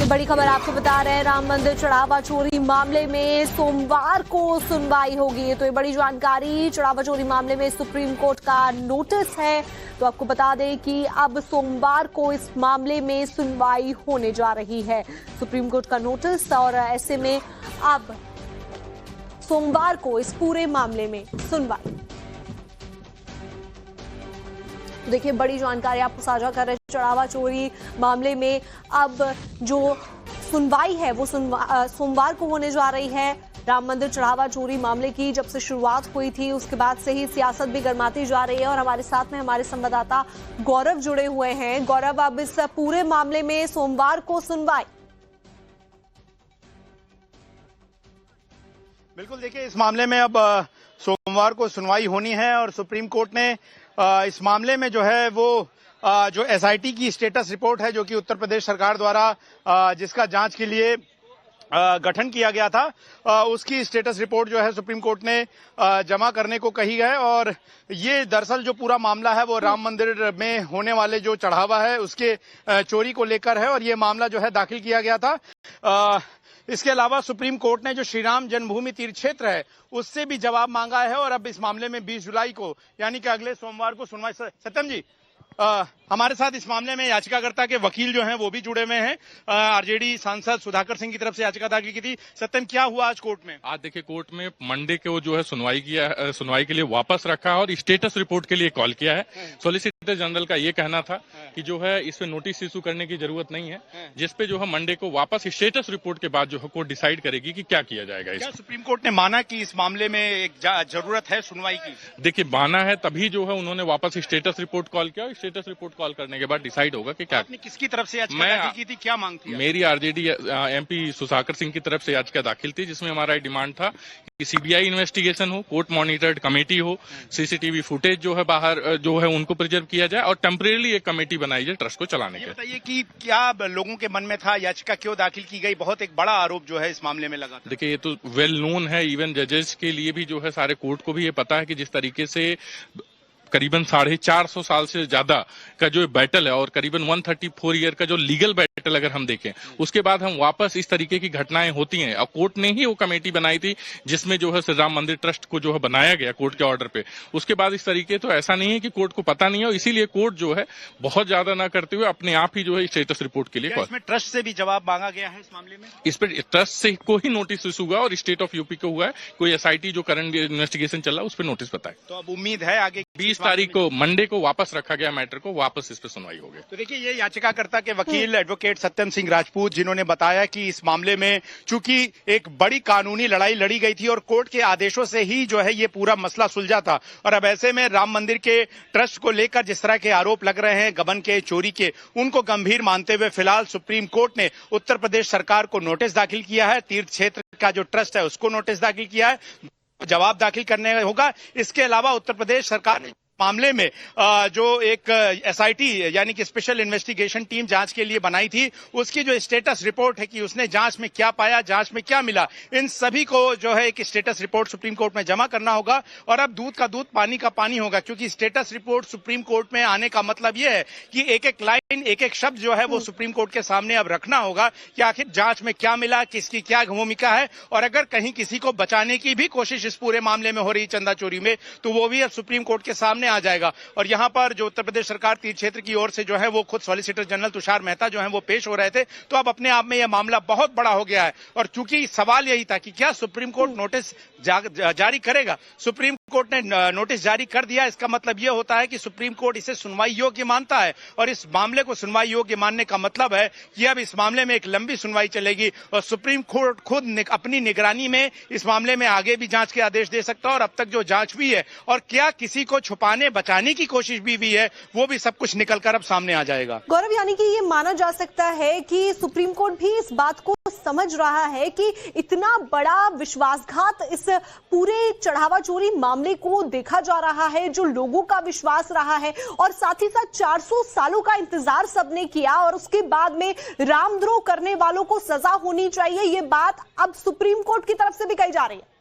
बड़ी खबर आपको बता रहे हैं, राम मंदिर चढ़ावा चोरी मामले में सोमवार को सुनवाई होगी। तो ये बड़ी जानकारी, चढ़ावा चोरी मामले में सुप्रीम कोर्ट का नोटिस है। तो आपको बता दें कि अब सोमवार को इस मामले में सुनवाई होने जा रही है। सुप्रीम कोर्ट का नोटिस, और ऐसे में अब सोमवार को इस पूरे मामले में सुनवाई। तो देखिए, बड़ी जानकारी आपको साझा कर रहे हैं। चढ़ावा चोरी मामले में अब जो सुनवाई है वो सोमवार को होने जा रही है। राम मंदिर चढ़ावा चोरी मामले की जब से शुरुआत हुई थी, उसके बाद से ही सियासत भी गर्माती जा रही है। और हमारे साथ में हमारे संवाददाता गौरव जुड़े हुए हैं। गौरव, अब इस पूरे मामले में सोमवार को सुनवाई। बिल्कुल, देखिए, इस मामले में अब सोमवार को सुनवाई होनी है और सुप्रीम कोर्ट ने इस मामले में जो है वो जो एसआईटी की स्टेटस रिपोर्ट है, जो कि उत्तर प्रदेश सरकार द्वारा जिसका जांच के लिए गठन किया गया था, उसकी स्टेटस रिपोर्ट जो है सुप्रीम कोर्ट ने जमा करने को कही है। और ये दरअसल जो पूरा मामला है वो राम मंदिर में होने वाले जो चढ़ावा है उसके चोरी को लेकर है, और ये मामला जो है दाखिल किया गया था। इसके अलावा सुप्रीम कोर्ट ने जो श्री राम जन्मभूमि तीर्थ क्षेत्र है उससे भी जवाब मांगा है, और अब इस मामले में 20 जुलाई को यानी कि अगले सोमवार को सुनवाई। सत्यम जी, हमारे साथ इस मामले में याचिकाकर्ता के वकील जो हैं वो भी जुड़े हुए हैं। आरजेडी सांसद सुधाकर सिंह की तरफ से याचिका दाखिल की थी। सत्यम, क्या हुआ आज कोर्ट में? आज देखिए, कोर्ट में मंडे को जो है सुनवाई के लिए वापस रखा और स्टेटस रिपोर्ट के लिए कॉल किया है। सॉलिसिटर जनरल का ये कहना था कि जो है इस पे नोटिस इशू करने की जरूरत नहीं है, जिसपे जो है मंडे को वापस स्टेटस रिपोर्ट के बाद जो है कोर्ट डिसाइड करेगी कि क्या किया जाएगा। क्या सुप्रीम कोर्ट ने माना कि इस मामले में एक जरूरत है सुनवाई की? देखिए, माना है तभी जो है उन्होंने वापस स्टेटस रिपोर्ट कॉल किया, और स्टेटस रिपोर्ट कॉल करने के बाद डिसाइड होगा कि क्या। आपने किसकी तरफ से याचिका दाखिल की थी, क्या मांग थी? मेरी आरजेडी एमपी सुधाकर सिंह की तरफ से याचिका दाखिल थी, जिसमें हमारा डिमांड था कि सीबीआई इन्वेस्टिगेशन हो, कोर्ट मॉनिटर्ड कमेटी हो, सीसीटीवी फुटेज जो है बाहर जो है उनको प्रिजर्व किया जाए, और टेम्परेरी एक कमेटी बनाई जाए ट्रस्ट को चलाने के। बताइए कि क्या लोगों के मन में था, याचिका क्यों दाखिल की गई? बहुत एक बड़ा आरोप जो है इस मामले में लगा था। देखिए, ये तो वेल नोन है, इवन जजेस के लिए भी जो है, सारे कोर्ट को भी ये पता है कि जिस तरीके से करीबन 450 साल से ज्यादा का जो बैटल है, और करीबन 134 ईयर का जो लीगल बैटल अगर हम देखें, उसके बाद हम वापस इस तरीके की घटनाएं होती हैं। और कोर्ट ने ही वो कमेटी बनाई थी जिसमें जो है श्री राम मंदिर ट्रस्ट को जो है बनाया गया कोर्ट के ऑर्डर पे। उसके बाद इस तरीके तो ऐसा नहीं है कि कोर्ट को पता नहीं है, इसीलिए कोर्ट जो है बहुत ज्यादा ना करते हुए अपने आप ही जो है स्टेटस रिपोर्ट के लिए इसमें ट्रस्ट से भी जवाब मांगा गया है इस मामले में? इस पर ट्रस्ट से को ही नोटिस इशू हुआ, और स्टेट ऑफ यूपी को हुआ है। कोई एसआईटी जो करंट इन्वेस्टिगेशन चल रहा है उस पर नोटिस बताए। तो अब उम्मीद है आगे 20 तारीख को मंडे को वापस रखा गया मैटर को, वापस इस पे सुनवाई होगी। तो देखिए, ये याचिकाकर्ता के वकील एडवोकेट सत्यम सिंह राजपूत, जिन्होंने बताया कि इस मामले में चूंकि एक बड़ी कानूनी लड़ाई लड़ी गई थी और कोर्ट के आदेशों से ही जो है ये पूरा मसला सुलझा था, और अब ऐसे में राम मंदिर के ट्रस्ट को लेकर जिस तरह के आरोप लग रहे हैं गबन के, चोरी के, उनको गंभीर मानते हुए फिलहाल सुप्रीम कोर्ट ने उत्तर प्रदेश सरकार को नोटिस दाखिल किया है। तीर्थ क्षेत्र का जो ट्रस्ट है उसको नोटिस दाखिल किया है, जवाब दाखिल करने होगा। इसके अलावा उत्तर प्रदेश सरकार ने मामले में जो एक एसआईटी यानी कि स्पेशल इन्वेस्टिगेशन टीम जांच के लिए बनाई थी, उसकी जो स्टेटस रिपोर्ट है कि उसने जांच में क्या पाया, जांच में क्या मिला, इन सभी को जो है एक स्टेटस रिपोर्ट सुप्रीम कोर्ट में जमा करना होगा। और अब दूध का दूध पानी का पानी होगा, क्योंकि स्टेटस रिपोर्ट सुप्रीम कोर्ट में आने का मतलब यह है कि एक एक लाइन, एक एक शब्द जो है वो सुप्रीम कोर्ट के सामने अब रखना होगा कि आखिर जांच में क्या मिला, किसकी क्या भूमिका है, और अगर कहीं किसी को बचाने की भी कोशिश इस पूरे मामले में हो रही चंदा चोरी में, तो वो भी अब सुप्रीम कोर्ट के सामने आ जाएगा। और यहां पर जो उत्तर प्रदेश सरकार तीर्थ क्षेत्र की ओर से जो है वो खुद सॉलिसिटर जनरल तुषार मेहता जो है वो पेश हो रहे थे। तो अब अपने आप में यह मामला बहुत बड़ा हो गया है, और चूंकि सवाल यही था कि क्या सुप्रीम कोर्ट नोटिस जारी करेगा। सुप्रीम कोर्ट ने नोटिस जारी कर दिया, इसका मतलब यह होता है कि सुप्रीम कोर्ट इसे सुनवाई योग्य मानता है, और इस मामले को सुनवाई योग्य मानने का मतलब है कि अब इस मामले में एक लंबी सुनवाई चलेगी, और सुप्रीम कोर्ट खुद अपनी निगरानी में इस मामले में आगे भी जांच के आदेश दे सकता है। और अब तक जो जांच हुई है, और क्या किसी को छुपाने बचाने की कोशिश भी हुई है, वो भी सब कुछ निकलकर अब सामने आ जाएगा। गौरव, यानी कि ये माना जा सकता है कि सुप्रीम कोर्ट भी इस बात को समझ रहा है कि इतना बड़ा विश्वासघात इस पूरे चढ़ावा चोरी मामले को देखा जा रहा है, जो लोगों का विश्वास रहा है, और साथ ही साथ 400 सालों का इंतजार सबने किया, और उसके बाद में रामद्रोह करने वालों को सजा होनी चाहिए, ये बात अब सुप्रीम कोर्ट की तरफ से भी कही जा रही है।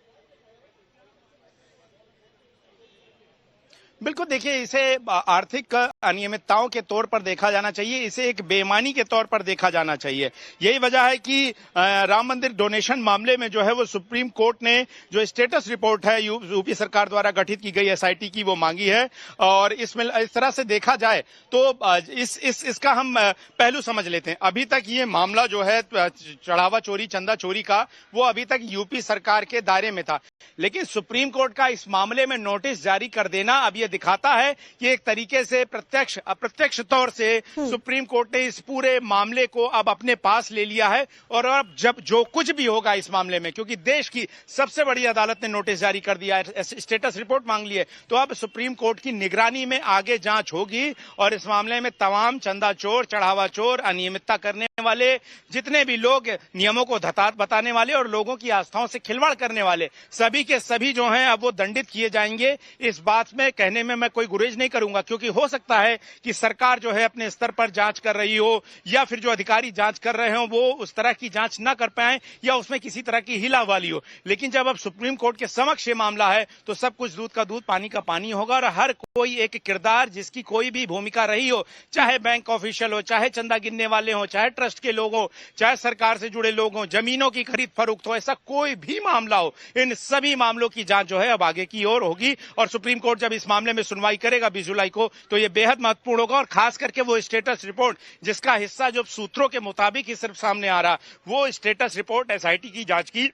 बिल्कुल, देखिए, इसे आर्थिक अनियमितताओं के तौर पर देखा जाना चाहिए, इसे एक बेईमानी के तौर पर देखा जाना चाहिए। यही वजह है कि राम मंदिर डोनेशन मामले में जो है वो सुप्रीम कोर्ट ने जो स्टेटस रिपोर्ट है यूपी सरकार द्वारा गठित की गई एसआईटी की वो मांगी है। और इसमें इस तरह से देखा जाए तो इसका हम पहलू समझ लेते हैं। अभी तक ये मामला जो है चढ़ावा चोरी, चंदा चोरी का, वो अभी तक यूपी सरकार के दायरे में था, लेकिन सुप्रीम कोर्ट का इस मामले में नोटिस जारी कर देना अब ये दिखाता है कि एक तरीके से प्रत्यक्ष अप्रत्यक्ष तौर से सुप्रीम कोर्ट ने इस पूरे मामले को अब अपने पास ले लिया है। और अब जब जो कुछ भी होगा इस मामले में, क्योंकि देश की सबसे बड़ी अदालत ने नोटिस जारी कर दिया है, स्टेटस रिपोर्ट मांग ली है, तो अब सुप्रीम कोर्ट की निगरानी में आगे जांच होगी और इस मामले में तमाम चंदा चोर, चढ़ावा चोर, अनियमितता करने वाले, जितने भी लोग नियमों को धतात बताने वाले और लोगों की आस्थाओं से खिलवाड़ करने वाले, सभी के सभी जो हैं अब वो दंडित किए जाएंगे। इस बात में कहने में मैं कोई गुरेज नहीं करूंगा, क्योंकि हो सकता है कि सरकार जो है अपने स्तर पर जांच कर रही हो या फिर जो अधिकारी जांच कर रहे हो वो उस तरह की जांच ना कर पाए या उसमें किसी तरह की हिलावाली हो। लेकिन जब अब सुप्रीम कोर्ट के समक्ष ये मामला है तो सब कुछ दूध का दूध, पानी का पानी होगा और हर कोई एक किरदार, जिसकी कोई भी भूमिका रही हो, चाहे बैंक ऑफिशियल हो, चाहे चंदा गिनने वाले हो, चाहे ट्रस्ट के लोग हो, चाहे सरकार से जुड़े लोग हो, जमीनों की खरीद फरोख्त हो, ऐसा कोई भी मामला हो, इन सभी मामलों की जांच जो है अब आगे की ओर होगी। और सुप्रीम कोर्ट जब इस मामले में सुनवाई करेगा 20 जुलाई को, तो ये बेहद महत्वपूर्ण होगा। और खास करके वो स्टेटस रिपोर्ट जिसका हिस्सा जो सूत्रों के मुताबिक ही सिर्फ सामने आ रहा, वो स्टेटस रिपोर्ट एसआईटी की जांच की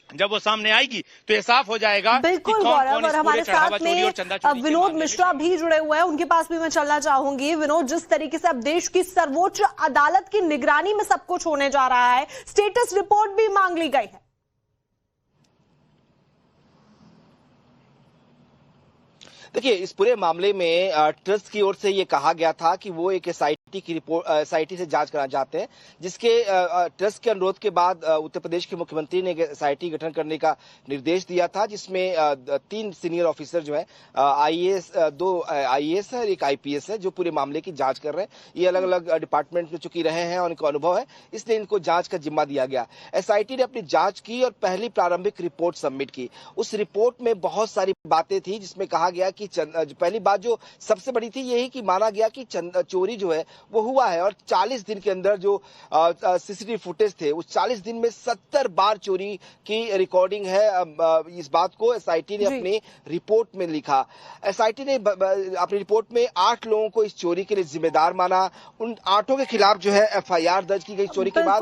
जब वो सामने आएगी तो ये साफ हो जाएगा। बिल्कुल गौरव, और हमारे साथ में विनोद मिश्रा भी जुड़े हुए हैं, उनके पास भी मैं चलना चाहूंगी। विनोद, जिस तरीके से अब देश की सर्वोच्च अदालत की निगरानी में सब कुछ होने जा रहा है, स्टेटस रिपोर्ट भी मांग ली गई है। देखिए, इस पूरे मामले में ट्रस्ट की ओर से ये कहा गया था कि वो एक एसआईटी की रिपोर्ट, एसआईटी से जांच कराना चाहते हैं, जिसके ट्रस्ट के अनुरोध के बाद उत्तर प्रदेश के मुख्यमंत्री ने एसआईटी गठन करने का निर्देश दिया था, जिसमें 3 सीनियर ऑफिसर जो है, आईएएस, 2 आईएएस है और 1 आईपीएस है, जो पूरे मामले की जांच कर रहे हैं। ये अलग अलग डिपार्टमेंट में चुकी रहे हैं और इनको अनुभव है, इसलिए इनको जांच का जिम्मा दिया गया। एसआईटी ने अपनी जांच की और पहली प्रारंभिक रिपोर्ट सबमिट की। उस रिपोर्ट में बहुत सारी बातें थी, जिसमें कहा गया कि पहली बात जो सबसे बड़ी थी यही कि माना गया कि चोरी जो है वो हुआ है और 40 दिन के अंदर जो सीसीटीवी फुटेज थे उस 40 दिन में 70 बार चोरी की रिकॉर्डिंग है। इस बात को एसआईटी ने अपनी रिपोर्ट में लिखा। एसआईटी ने अपनी रिपोर्ट में 8 लोगों को इस चोरी के लिए जिम्मेदार माना। उन 8 के खिलाफ जो है एफआईआर दर्ज की गई चोरी के बाद।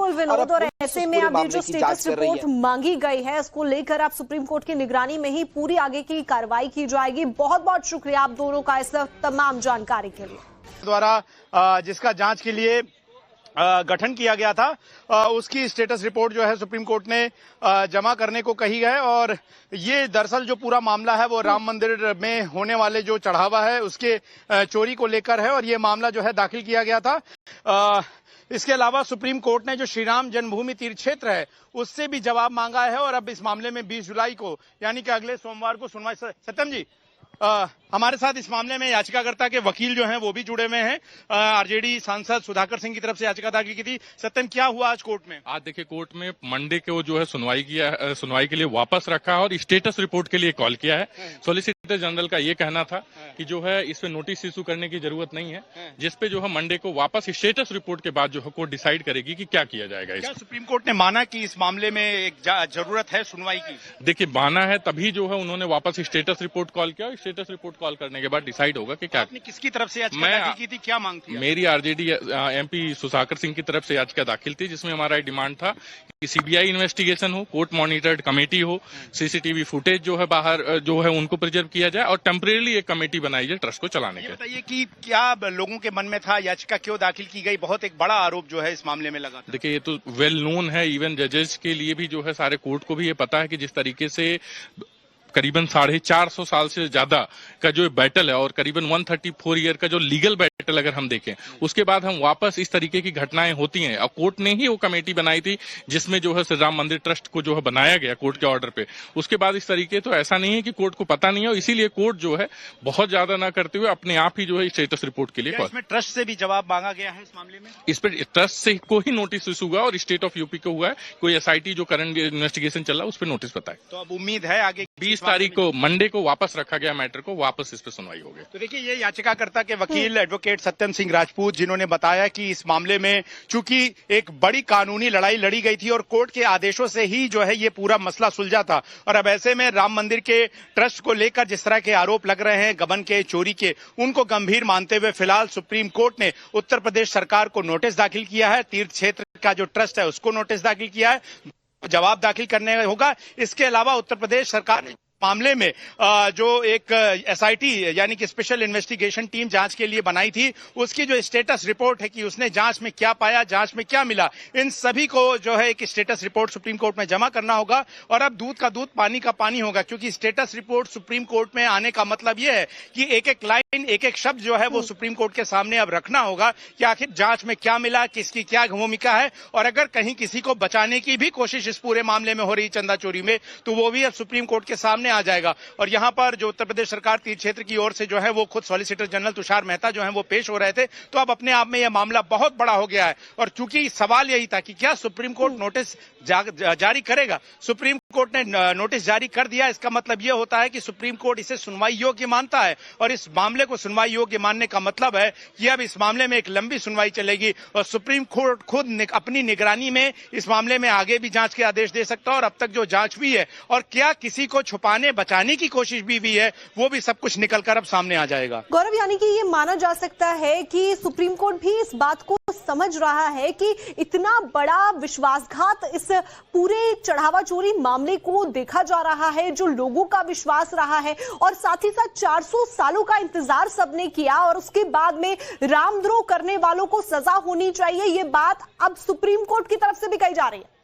और ऐसे में अभी जो स्टेटस रिपोर्ट मांगी गई है उसको लेकर आप सुप्रीम कोर्ट की निगरानी में ही पूरी आगे की कार्रवाई की जाएगी। बहुत बहुत शुक्रिया आप दोनों का इस तमाम जानकारी के लिए। द्वारा जिसका जांच के लिए गठन किया गया था उसकी स्टेटस रिपोर्ट जो है सुप्रीम कोर्ट ने जमा करने को कही है। और ये दरअसल जो पूरा मामला है वो राम मंदिर में होने वाले जो चढ़ावा है उसके चोरी को लेकर है और ये मामला जो है दाखिल किया गया था। इसके अलावा सुप्रीम कोर्ट ने जो श्री राम जन्मभूमि तीर्थ क्षेत्र है उससे भी जवाब मांगा है और अब इस मामले में 20 जुलाई को यानी कि अगले सोमवार को सुनवाई। सत्यम जी, हमारे साथ इस मामले में याचिकाकर्ता के वकील जो हैं वो भी जुड़े हुए हैं। आरजेडी सांसद सुधाकर सिंह की तरफ से याचिका दाखिल की थी। सत्यम, क्या हुआ आज कोर्ट में? आज देखिए, कोर्ट में मंडे को जो है सुनवाई के लिए वापस रखा है और स्टेटस रिपोर्ट के लिए कॉल किया है। सॉलिसिटर जनरल का ये कहना था कि जो है इस पे नोटिस इशू करने की जरूरत नहीं है, जिसपे जो है मंडे को वापस स्टेटस रिपोर्ट के बाद जो है कोर्ट डिसाइड करेगी कि क्या किया जाएगा। क्या सुप्रीम कोर्ट ने माना कि इस मामले में एक जरूरत है सुनवाई की? देखिए, माना है तभी जो है उन्होंने वापस स्टेटस रिपोर्ट कॉल किया और स्टेटस रिपोर्ट कॉल करने के बाद डिसाइड होगा कि क्या। आपने किसकी तरफ से याचिका दाखिल की थी, क्या मांग थी? मेरी आरजेडी एमपी सुधाकर सिंह की तरफ से याचिका दाखिल थी, जिसमें हमारा डिमांड था कि सीबीआई इन्वेस्टिगेशन हो, कोर्ट मॉनिटर्ड कमेटी हो, सीसीटीवी फुटेज जो है बाहर जो है उनको प्रिजर्व किया जाए और टेम्परेरी एक कमेटी बनाई जाए ट्रस्ट को चलाने के। बताइए कि क्या लोगों के मन में था, याचिका क्यों दाखिल की गई? बहुत एक बड़ा आरोप जो है इस मामले में लगा। देखिए, ये तो वेल नोन है, इवन जजेस के लिए भी जो है सारे कोर्ट को भी ये पता है कि जिस तरीके से करीबन 450 साल से ज्यादा का जो बैटल है और करीबन 134 ईयर का जो लीगल बैटल अगर हम देखें, उसके बाद हम वापस इस तरीके की घटनाएं होती हैं। अब कोर्ट ने ही वो कमेटी बनाई थी जिसमें जो है श्री राम मंदिर ट्रस्ट को जो है बनाया गया कोर्ट के ऑर्डर पे। उसके बाद इस तरीके तो ऐसा नहीं है कि कोर्ट को पता नहीं है, और इसीलिए कोर्ट जो है बहुत ज्यादा ना करते हुए अपने आप ही जो है स्टेटस रिपोर्ट के लिए इसमें ट्रस्ट से भी जवाब मांगा गया है इस मामले में। इस पर ट्रस्ट से को ही नोटिस इशू हुआ और स्टेट ऑफ यूपी को हुआ है। कोई एसआईटी जो करंट इन्वेस्टिगेशन चल रहा है उस पर नोटिस बताए। तो अब उम्मीद है आगे 20 तारीख को मंडे को वापस रखा गया मैटर को, वापस इस पर सुनवाई होगी। तो देखिए, ये याचिकाकर्ता के वकील एडवोकेट सत्यम सिंह राजपूत जिन्होंने बताया कि इस मामले में चूंकि एक बड़ी कानूनी लड़ाई लड़ी गई थी और कोर्ट के आदेशों से ही जो है ये पूरा मसला सुलझा था, और अब ऐसे में राम मंदिर के ट्रस्ट को लेकर जिस तरह के आरोप लग रहे हैं गबन के, चोरी के, उनको गंभीर मानते हुए फिलहाल सुप्रीम कोर्ट ने उत्तर प्रदेश सरकार को नोटिस दाखिल किया है। तीर्थ क्षेत्र का जो ट्रस्ट है उसको नोटिस दाखिल किया है, जवाब दाखिल करने होगा। इसके अलावा उत्तर प्रदेश सरकार ने मामले में जो एक एसआईटी यानी कि स्पेशल इन्वेस्टिगेशन टीम जांच के लिए बनाई थी, उसकी जो स्टेटस रिपोर्ट है कि उसने जांच में क्या पाया, जांच में क्या मिला, इन सभी को जो है एक स्टेटस रिपोर्ट सुप्रीम कोर्ट में जमा करना होगा। और अब दूध का दूध पानी का पानी होगा, क्योंकि स्टेटस रिपोर्ट सुप्रीम कोर्ट में आने का मतलब यह है कि एक एक लाइन, एक एक शब्द जो है वो सुप्रीम कोर्ट के सामने अब रखना होगा कि आखिर जांच में क्या मिला, किसकी क्या भूमिका है, और अगर कहीं किसी को बचाने की भी कोशिश इस पूरे मामले में हो रही चंदा चोरी में, तो वो भी अब सुप्रीम कोर्ट के सामने आ जाएगा। और यहां पर जो उत्तर प्रदेश सरकार तीर्थ क्षेत्र की ओर से जो है वो खुद सॉलिसिटर जनरल तुषार मेहता जो है वो पेश हो रहे थे, तो अब अपने आप में यह मामला बहुत बड़ा हो गया है। और चूंकि सवाल यही था कि क्या सुप्रीम कोर्ट नोटिस जारी करेगा, सुप्रीम कोर्ट ने नोटिस जारी कर दिया, इसका मतलब यह होता है कि सुप्रीम कोर्ट इसे सुनवाई योग्य मानता है, और इस मामले को सुनवाई योग्य मानने का मतलब है कि अब इस मामले में एक लंबी सुनवाई चलेगी और सुप्रीम कोर्ट खुद अपनी निगरानी में इस मामले में आगे भी जांच के आदेश दे सकता है। और अब तक जो जांच हुई है और क्या किसी को छुपाने बचाने की कोशिश भी हुई है, वो भी सब कुछ निकलकर अब सामने आ जाएगा। गौरव, यानी कि ये माना जा सकता है कि सुप्रीम कोर्ट भी इस बात को समझ रहा है कि इतना बड़ा विश्वासघात इस पूरे चढ़ावा चोरी मामले को देखा जा रहा है, जो लोगों का विश्वास रहा है, और साथ ही साथ 400 सालों का इंतजार सबने किया, और उसके बाद में रामद्रोह करने वालों को सजा होनी चाहिए, ये बात अब सुप्रीम कोर्ट की तरफ से भी कही जा रही है।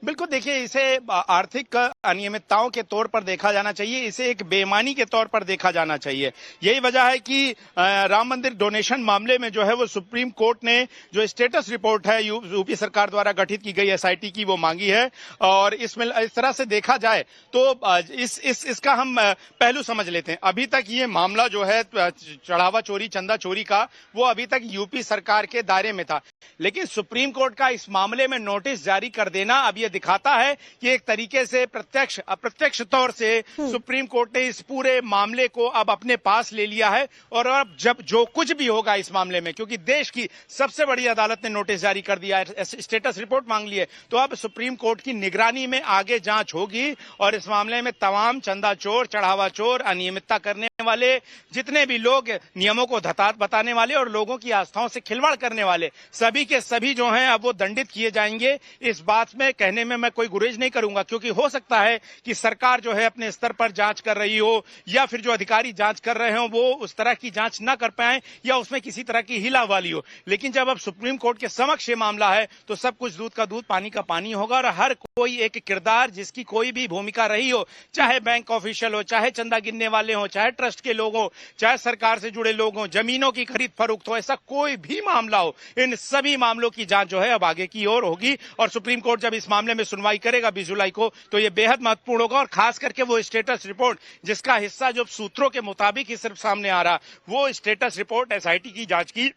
बिल्कुल, देखिए, इसे आर्थिक अनियमितताओं के तौर पर देखा जाना चाहिए, इसे एक बेईमानी के तौर पर देखा जाना चाहिए। यही वजह है कि राम मंदिर डोनेशन मामले में जो है वो सुप्रीम कोर्ट ने जो स्टेटस रिपोर्ट है यूपी सरकार द्वारा गठित की गई एसआईटी की वो मांगी है। और इसमें इस तरह से देखा जाए तो इसका हम पहलू समझ लेते हैं। अभी तक ये मामला जो है चढ़ावा चोरी, चंदा चोरी का, वो अभी तक यूपी सरकार के दायरे में था, लेकिन सुप्रीम कोर्ट का इस मामले में नोटिस जारी कर देना अब ये दिखाता है कि एक तरीके से प्रत्यक्ष अप्रत्यक्ष तौर से सुप्रीम कोर्ट ने इस पूरे मामले को अब अपने पास ले लिया है। और अब जब जो कुछ भी होगा इस मामले में, क्योंकि देश की सबसे बड़ी अदालत ने नोटिस जारी कर दिया है, स्टेटस रिपोर्ट मांग ली है, तो अब सुप्रीम कोर्ट की निगरानी में आगे जांच होगी और इस मामले में तमाम चंदा चोर, चढ़ावा चोर, अनियमितता करने वाले, जितने भी लोग नियमों को धतात बताने वाले और लोगों की आस्थाओं से खिलवाड़ करने वाले, सभी के सभी जो हैं अब वो दंडित किए जाएंगे। इस बात में कहने में मैं कोई गुरेज नहीं करूंगा, क्योंकि हो सकता है कि सरकार जो है अपने स्तर पर जांच कर रही हो, या फिर जो अधिकारी जांच कर रहे हो वो उस तरह की जांच ना कर पाए, या उसमें किसी तरह की हिलावाली हो। लेकिन जब अब सुप्रीम कोर्ट के समक्ष ये मामला है तो सब कुछ दूध का दूध पानी का पानी होगा, और हर कोई एक किरदार, जिसकी कोई भी भूमिका रही हो, चाहे बैंक ऑफिशियल हो, चाहे चंदा गिनने वाले हो, चाहे ट्रस्ट के लोग हो, चाहे सरकार से जुड़े लोग हो, जमीनों की खरीद फरोख्त हो, ऐसा कोई भी मामला हो, इन सभी मामलों की जांच जो है अब आगे की ओर होगी। और सुप्रीम कोर्ट जब इस मामले में सुनवाई करेगा 20 जुलाई को, तो यह बेहद महत्वपूर्ण होगा। और खास करके वो स्टेटस रिपोर्ट जिसका हिस्सा जो सूत्रों के मुताबिक ही सिर्फ सामने आ रहा, वो स्टेटस रिपोर्ट एसआईटी की जांच की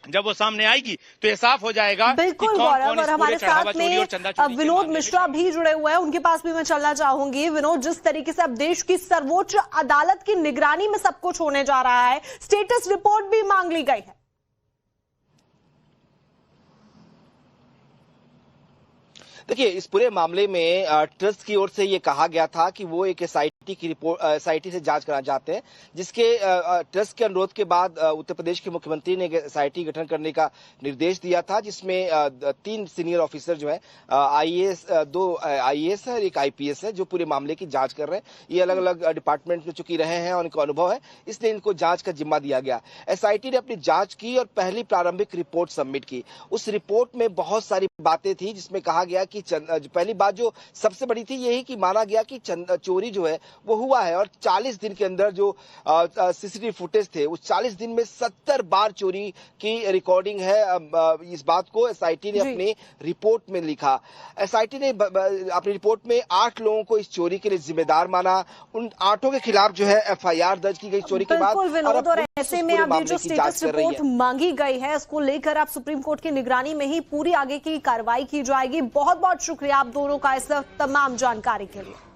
जब वो सामने आएगी तो ये साफ हो जाएगा। बिल्कुल गौरव, और हमारे साथ में विनोद मिश्रा भी जुड़े हुए हैं, उनके पास भी मैं चलना चाहूंगी। विनोद, जिस तरीके से अब देश की सर्वोच्च अदालत की निगरानी में सब कुछ होने जा रहा है, स्टेटस रिपोर्ट भी मांग ली गई है। देखिए, इस पूरे मामले में ट्रस्ट की ओर से ये कहा गया था कि वो एक एसआईटी की रिपोर्ट, एसआईटी से जांच कराना चाहते हैं, जिसके ट्रस्ट के अनुरोध के बाद उत्तर प्रदेश के मुख्यमंत्री ने एसआईटी गठन करने का निर्देश दिया था, जिसमें 3 सीनियर ऑफिसर जो है, आईएएस, 2 आईएएस है और 1 आईपीएस है, जो पूरे मामले की जांच कर रहे हैं। ये अलग अलग डिपार्टमेंट में चुकी रहे हैं और इनको अनुभव है, इसलिए इनको जांच का जिम्मा दिया गया। एसआईटी ने अपनी जांच की और पहली प्रारंभिक रिपोर्ट सबमिट की। उस रिपोर्ट में बहुत सारी बातें थी, जिसमें कहा गया कि कि पहली बात जो सबसे बड़ी थी यही कि माना गया कि चोरी जो है वो हुआ है, और 40 दिन के अंदर जो सीसीटीवी फुटेज थे उस 40 दिन में 70 बार चोरी की रिकॉर्डिंग है। इस बात को एसआईटी ने अपनी रिपोर्ट में लिखा। एसआईटी ने अपनी रिपोर्ट में 8 लोगों को इस चोरी के लिए जिम्मेदार माना। उन 8 के खिलाफ जो है एफआईआर दर्ज की गई चोरी के बाद। और ऐसे में अब जो स्टेटस रिपोर्ट मांगी गई है इसको लेकर अब सुप्रीम कोर्ट की निगरानी में ही पूरी आगे की कार्रवाई की जाएगी। बहुत बहुत शुक्रिया आप दोनों का इस तमाम जानकारी के लिए।